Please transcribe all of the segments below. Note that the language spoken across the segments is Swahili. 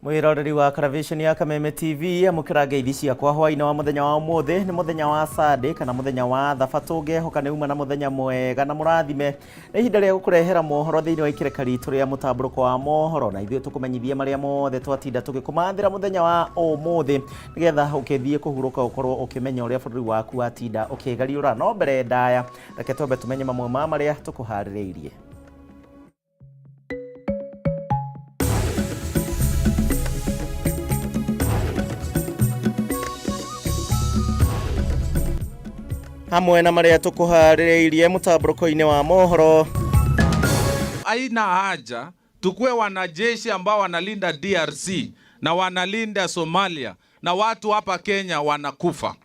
Mwiroreri wa Karavisheni ya Kameme TV amukira ngeithi ciakwa hwaina wa muthenya wa umuthi ni muthenya wa Sunday kana muthenya wa thabatũ ngehoka nĩ uma na muthenya mwega na mũrathime nĩ ihinda rĩa gũkũrehera mohoro thĩinĩ wa ikereka ritũ rĩa mũtambũrũko wa mohoro na ithuĩ tũkũmenyithia marĩa mothe twatinda tũgĩkũmathĩra muthenya wa ũmũthĩ nĩgetha ũkĩthiĩ kũhurũka ũkorwo ũkĩmenya ũrĩa bũrũri waku watinda ũkĩgariũra no mbere ndaya reke twambe tũmenye mamwe ma marĩa tũkũharĩrĩirie. Hamwe na maria tukuharĩrĩirie mũtambũrũko-inĩ wa mohoro. Haina haja tukue wanajeshi ambao wanalinda DRC na wanalinda Somalia na watu hapa Kenya wanakufa.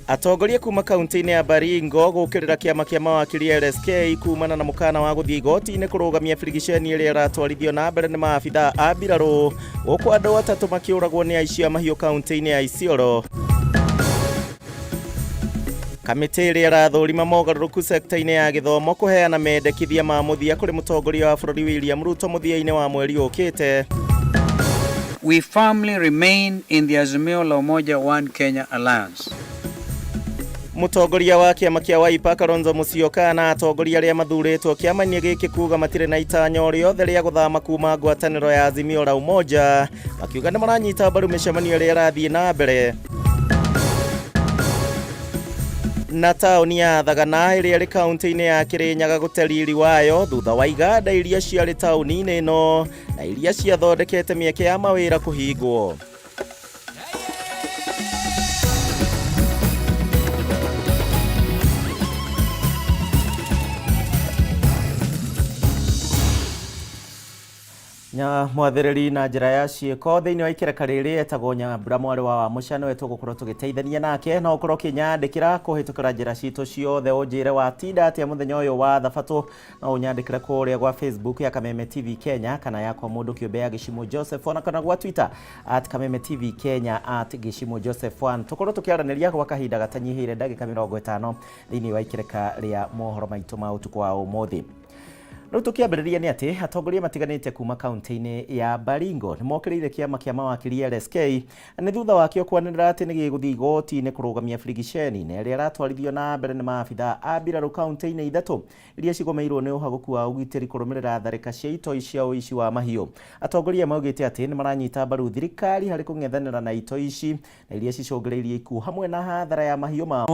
Atongoria kuma kaunti-inĩ ya Baringo gũkĩrĩra kĩama kĩa mawakiri LSK kumana na mũkana wa gũthiĩ igoti-inĩ kũrũgamia birigiceni ĩrĩa ĩratwarithio na mbere nĩ maabitha a mbirarũ gũkũ andũ atatũ makĩũragwo nĩ aici a mahiũ kaunti-inĩ ya Isiolo. Kamĩtĩ ĩrĩa ĩrathũrima mogarũrũku sekta-inĩ ya gĩthomo kũheana mendekithia ma mũthia kũrĩ mũtongoria wa bũrũri William Ruto mũthia-inĩ wa mweri ũkĩte. We firmly remain in the Azimio la Umoja One Kenya Alliance. Mũtongoria wa kĩama kĩa Wiper Kalonzo Musyoka na atongoria arĩa mathurĩtwo kĩama-inĩ gĩkĩ kuuga matirĩ na itanya o rĩothe rĩa gũthama kuma ngwatanĩro ya Azimio la Umoja makiuga nĩ maranyita mbaru mĩcemanio ĩrĩa ĩrathiĩ na mbere. Na taũni ya Thagana ĩrĩa ĩrĩ kaunti-inĩ ya Kĩrĩnyaga gũte riri wayo thutha wa iganda iria ciarĩ taũni-inĩ ĩno na iria ciathondekete mĩeke ya mawĩra kũhingwo. Mwathĩrĩri na njĩra ya ciĩko thĩinĩ wa ikereka rĩrĩ etagwo Nyambura mwarĩ wa Muchano we tũgũkorwo tũgĩteithania nake no ũkorwo ũkĩnyandĩkĩra kũhĩtũkĩra njĩra citũ ciothe ũnjĩre watinda atĩa mũthenya ũyũ wa thabatũ no ũnyandĩkĩre kũrĩa gwa Facebook ya Kameme TV Kenya kana yakwa mũndũ kĩũmbe ya Gĩcimo Joseph ona kana gwa Twitter @Kameme TV Kenya @Gĩcimo Joseph 1 tũkorwo tũkĩaranĩria gwa kahinda gatanyihĩire ndagĩka 50 thĩinĩ wa ikereka rĩa mohoro maitũ ma ũtukũ wa ũmũthĩ. Rĩu tũkĩambĩrĩria nĩ atĩ atongoria matiganĩte kuma kaunti-inĩ ya Baringo nĩ mokĩrĩire kĩama kĩa mawakiri LSK nĩ thutha wakĩo kwanĩrĩra atĩ nĩ gĩgũthiĩ igoti-inĩ kũrũgamia birigiceni na ĩrĩa ĩratwarithio na mbere nĩ maabitha a mbirarũ kaunti-inĩ ithatũ iria cigũmĩirwo nĩ ũhagũku wa ũgitĩri kũrũmĩrĩra tharĩka cia itoi cia ũici wa mahiũ. Atongoria maugĩte atĩ nĩ maranyita mbaru thirikari harĩ kũng'ethanĩra na itoi ici na iria cicũngĩrĩirie ikuũ hamwe na hathara ya mahiũ mao.